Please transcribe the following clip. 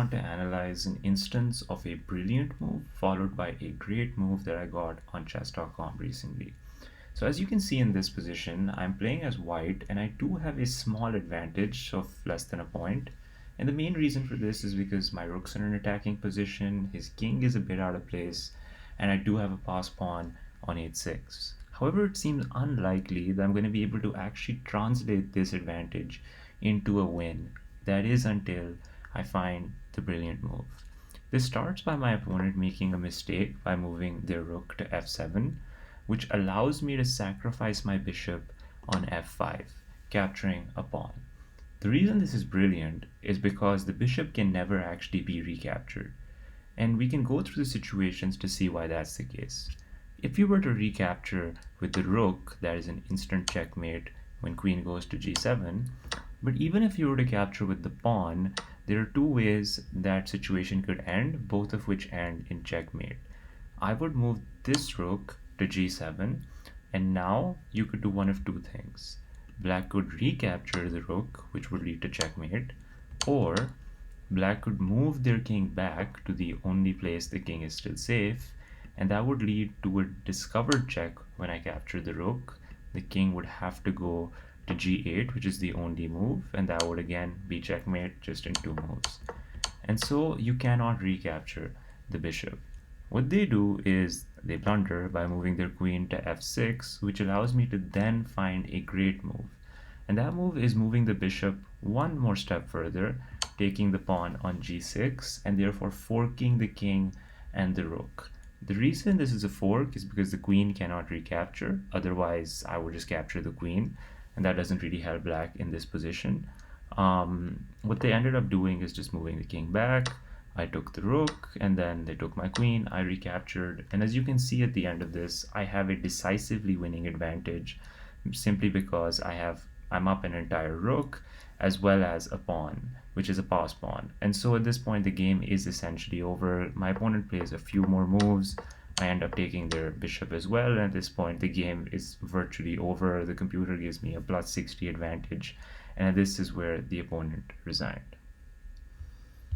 want to analyze an instance of a brilliant move followed by a great move that I got on chess.com recently. So as you can see in this position, I'm playing as white and I do have a small advantage of less than a point. And the main reason for this is because my rook's in an attacking position, his king is a bit out of place, and I do have a pass pawn on h6. However, it seems unlikely that I'm going to be able to actually translate this advantage into a win. That is until I find the brilliant move. This starts by my opponent making a mistake by moving their rook to f7, which allows me to sacrifice my bishop on f5, capturing a pawn. The reason this is brilliant is because the bishop can never actually be recaptured. And we can go through the situations to see why that's the case. If you were to recapture with the rook, that is an instant checkmate when queen goes to g7. But even if you were to capture with the pawn, there are two ways that situation could end, both of which end in checkmate. I would move this rook to g7, and now you could do one of two things. Black could recapture the rook, which would lead to checkmate, or Black could move their king back to the only place the king is still safe, and that would lead to a discovered check when I capture the rook. The king would have to go to g8, which is the only move, and that would again be checkmate just in two moves. And so you cannot recapture the bishop. What they do is they blunder by moving their queen to f6, which allows me to then find a great move. And that move is moving the bishop one more step further, taking the pawn on g6, and therefore forking the king and the rook. The reason this is a fork is because the queen cannot recapture, otherwise I would just capture the queen, and that doesn't really help black in this position. What they ended up doing is just moving the king back. I took the rook, and then they took my queen, I recaptured, and as you can see at the end of this, I have a decisively winning advantage simply because I'm up an entire rook as well as a pawn, which is a pass pawn. And so at this point the game is essentially over. My opponent plays a few more moves, I end up taking their bishop as well, and at this point the game is virtually over. The computer gives me a plus 60 advantage, and this is where the opponent resigned.